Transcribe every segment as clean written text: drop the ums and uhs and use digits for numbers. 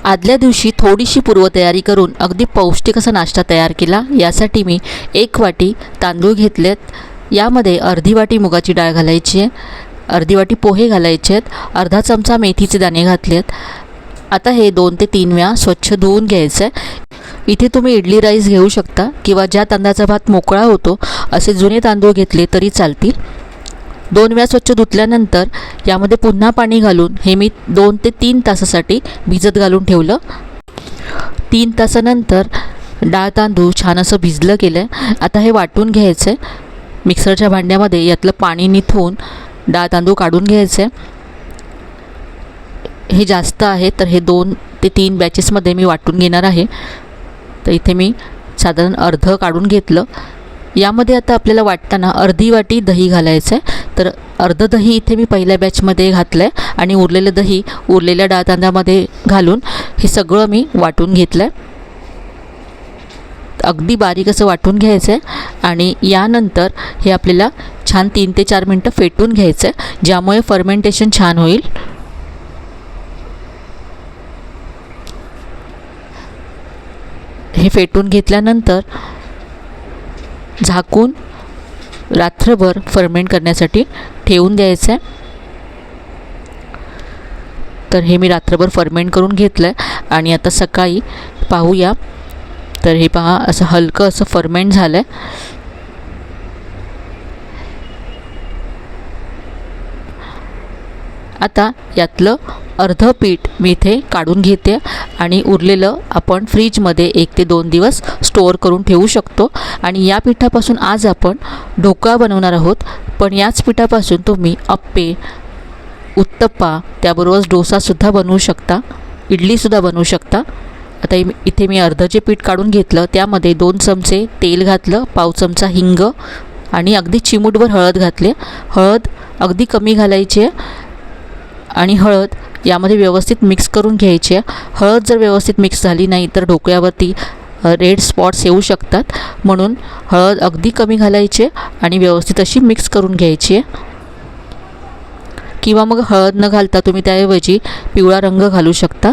आदल्या दिवशी थोडीशी पूर्वतयारी करून अगदी पौष्टिक असा नाश्ता तयार केला। यासाठी मी 1 वाटी तांदूळ घेतलेत, यामध्ये अर्धी वाटी मुगाची डाळ घालायची आहे, अर्धी वाटी पोहे घालायचे आहेत, अर्धा चमचा मेथीचे दाणे घातलेत। आता हे 2 ते 3 वेळा स्वच्छ धुवून घ्यायचं आहे। इथे तुम्ही इडली राईस घेऊ शकता किंवा ज्या तांदळाचा भात मोकळा होतो असे जुने तांदूळ घेतले तरी चालतील। 2 वेळा स्वच्छ धुतल्यानंतर यामध्ये पुन्हा पाणी घालून हे मी 2 ते 3 तासासाठी भिजत घालून ठेवलं। 3 तासानंतर डाळ तांदूळ छान असं भिजलं गेलं आहे। आता हे वाटून घ्यायचं आहे मिक्सरच्या भांड्यामध्ये, यातलं पाणी निथळून डाळ तांदूळ काढून घ्यायचं आहे। हे जास्त आहे तर हे 2 ते 3 बॅचेसमध्ये मी वाटून घेणार आहे। तर इथे मी साधारण अर्धं काढून घेतलं। यामध्ये आता आपल्याला वाटताना अर्धी वाटी दही घालायचं आहे, तर अर्ध दही इथे मी पहिल्या बॅचमध्ये घातलं आहे आणि उरलेलं दही उरलेल्या डाळ तांदळामध्ये घालून हे सगळं मी वाटून घेतलं आहे। अगदी बारीक असं वाटून घ्यायचं आहे आणि यानंतर हे आपल्याला छान 3 ते 4 मिनटं फेटून घ्यायचं आहे, ज्यामुळे फर्मेंटेशन छान होईल। हे फेटून घेतल्यानंतर झाकून रात्रभर फर्मेंट करण्यासाठी ठेवून द्यायचं आहे। तर हे मी रात्रभर फर्मेंट करून घेतलं आहे आणि आता सकाळी पाहूया, तर हे पहा असं हलकं असं फर्मेंट झालं आहे। आता यातलं अर्धं पीठ मी इथे काढून घेते आणि उरलेलं आपण फ्रीजमध्ये 1 ते 2 दिवस स्टोअर करून ठेवू शकतो। आणि या पिठापासून आज आपण ढोकळा बनवणार आहोत, पण याच पिठापासून तुम्ही अप्पे, उत्तप्पा, त्याबरोबर डोसासुद्धा बनवू शकता, इडलीसुद्धा बनवू शकता। आता इथे मी अर्धं जे पीठ काढून घेतलं त्यामध्ये 2 चमचे तेल घातलं, पाव चमचा हिंग आणि अगदी चिमूटभर हळद घातले। हळद अगदी कमी घालायची आहे आणि हळद यामध्ये व्यवस्थित मिक्स करून घ्यायची आहे। हळद जर व्यवस्थित मिक्स झाली नाही तर ढोकळ्यावरती रेड स्पॉट्स येऊ शकतात, म्हणून हळद अगदी कमी घालायची आणि व्यवस्थित अशी मिक्स करून घ्यायची आहे। किंवा मग हळद न घालता तुम्ही त्याऐवजी पिवळा रंग घालू शकता।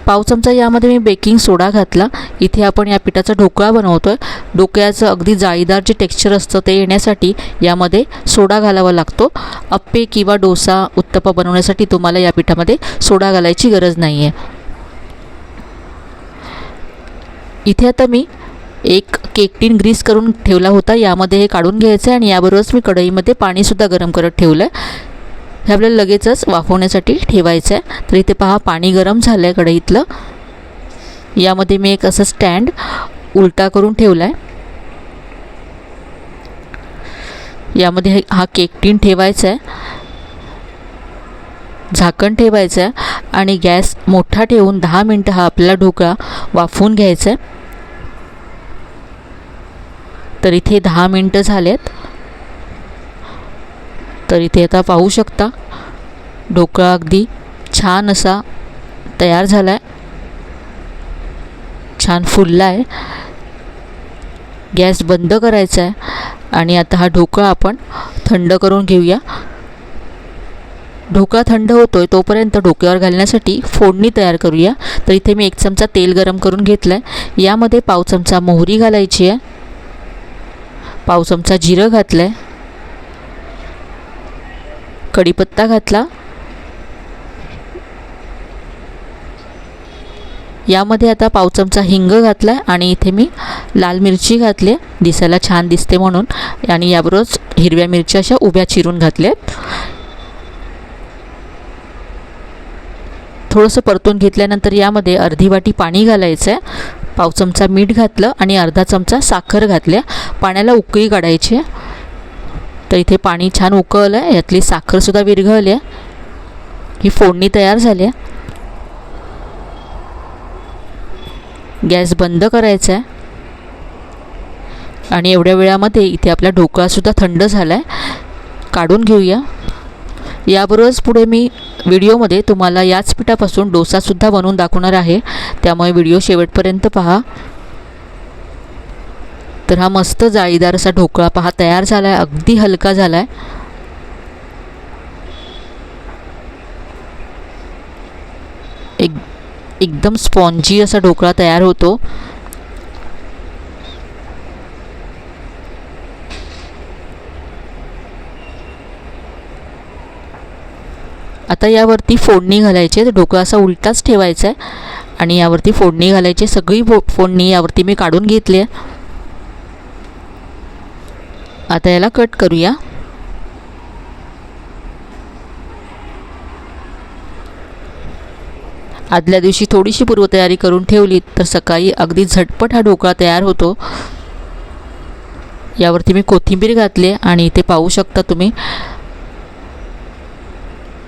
पाव चमचा यामध्ये मी बेकिंग सोडा घातला। इथे आपण या पिठाचा ढोकळा बनवतो आहे। ढोकळ्याचं अगदी जाळीदार जे टेक्स्चर असतं ते येण्यासाठी यामध्ये सोडा घालावा लागतो। अप्पे किंवा डोसा, उत्तप्पा बनवण्यासाठी तुम्हाला या पिठामध्ये सोडा घालायची गरज नाही आहे। इथे आता मी एक केक टीन ग्रीस करून ठेवला होता, यामध्ये हे काढून घ्यायचं आहे आणि याबरोबरच मी कढईमध्ये पाणीसुद्धा गरम करत ठेवलं आहे। हे आपल्याला लगेचच वाफवण्यासाठी ठेवायचं आहे। तर इथे पहा पाणी गरम झालं आहे कढईतलं। यामध्ये मी एक असं स्टँड उलटा करून ठेवला आहे। यामध्ये हा केक टीन ठेवायचा आहे, झाकण ठेवायचं आहे आणि गॅस मोठा ठेवून 10 मिनटं हा आपल्याला ढोकळा वाफवून घ्यायचा आहे। तर इथे 10 मिनटं झालेत। तर इथे आता पाहू शकता ढोकळा अगदी छान असा तयार झाला आहे, छान फुलला आहे। गॅस बंद करायचा आहे आणि आता हा ढोकळा आपण थंड करून घेऊया। ढोकळा थंड होतोय तोपर्यंत ढोकळ्यावर घालण्यासाठी फोडणी तयार करूया। तर इथे मी 1 चमचा तेल गरम करून घेतलं आहे, यामध्ये पाव चमचा मोहरी घालायची आहे, पाव चमचा जिरं घातलं आहे, कढीपत्ता घातला, यामध्ये आता पाव चमचा हिंग घातला आणि इथे मी लाल मिरची घातली, दिसायला छान दिसते म्हणून, आणि याबरोबर हिरव्या मिरच्या अशा उभ्या चिरून घातल्यात। थोडंसं परतून घेतल्यानंतर यामध्ये अर्धी वाटी पाणी घालायचं आहे, पाव चमचा मीठ घातलं आणि अर्धा चमचा साखर घातल्या। पाण्याला उकळी काढायची आहे। तर इथे पाणी छान उकळलं आहे, यातली साखरसुद्धा विरघळली आहे, ही फोडणी तयार झाली आहे। गॅस बंद करायचा आहे आणि एवढ्या वेळामध्ये इथे आपला ढोकळासुद्धा थंड झाला आहे, काढून घेऊया। याबरोबरच पुढे मी व्हिडिओमध्ये तुम्हाला याच पिठापासून डोसासुद्धा बनवून दाखवणार आहे, त्यामुळे व्हिडिओ शेवटपर्यंत पहा। तर हा मस्त जाळीदार असा ढोकळा पहा तयार झाला आहे, अगदी हलका झाला आहे। एकदम स्पॉन्जी असा ढोकळा तयार होतो. आता यावरती फोडणी घालायची. ढोकळा असा उलटाच ठेवायचा आहे आणि यावरती फोडणी घालायची. सगळी फोडणी यावरती मी काढून घेतली आहे. आता याला कट करूया. आदल्या दिवशी थोडीशी पूर्वतयारी करून ठेवली तर सकाळी अगदी झटपट हा ढोकळा तयार होतो. यावरती मी कोथिंबीर घातली आणि इथे पाहू शकता तुम्ही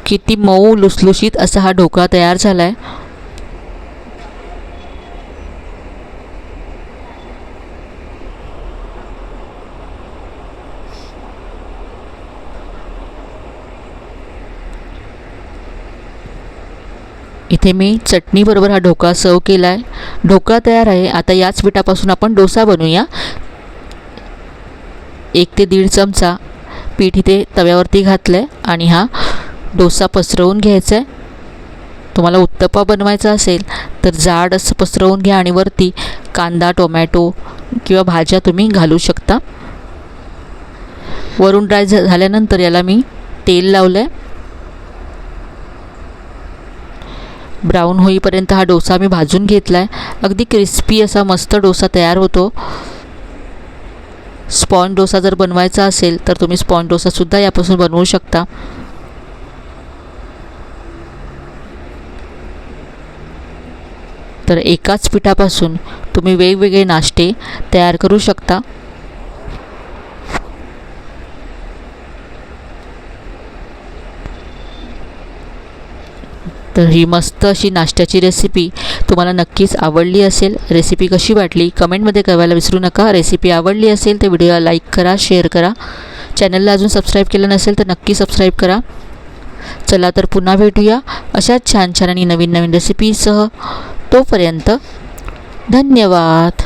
किती मऊ लुसलुशीत असा हा ढोकळा तयार झाला आहे. इथे मी चटणीबरोबर हा ढोकळा सर्व केला आहे. ढोकळा तयार आहे. आता याच पिठापासून आपण डोसा बनवूया. 1 ते 1.5 चमचा पीठ इथे तव्यावरती घातलं आहे आणि हा डोसा पसरवून घ्यायचा आहे. तुम्हाला उत्तप्पा बनवायचा असेल तर जाड असं पसरवून घ्या आणि वरती कांदा, टोमॅटो किंवा भाज्या तुम्ही घालू शकता. वरून ड्राय झाल्यानंतर याला मी तेल लावलं आहे. ब्राऊन होईपर्यंत हा डोसा मी भाजून घेतला आहे. अगदी क्रिस्पी असा मस्त डोसा तयार होतो. स्पॉन्ज डोसा जर बनवायचा असेल तर तुम्ही स्पॉन्ज डोसासुद्धा यापासून बनवू शकता. तर एकाच पिठापासून तुम्ही वेगवेगळे नाश्ते तयार करू शकता. तर ही मस्त अशी नाश्त्याची रेसिपी तुम्हाला नक्कीच आवडली असेल. रेसिपी कशी वाटली कमेंटमध्ये कळवायला विसरू नका. रेसिपी आवडली असेल तर व्हिडिओला लाईक करा, शेअर करा. चॅनलला अजून सबस्क्राईब केलं नसेल तर नक्की सबस्क्राईब करा. चला तर पुन्हा भेटूया अशाच छान छान आणि नवीन नवीन रेसिपीसह. तोपर्यंत धन्यवाद.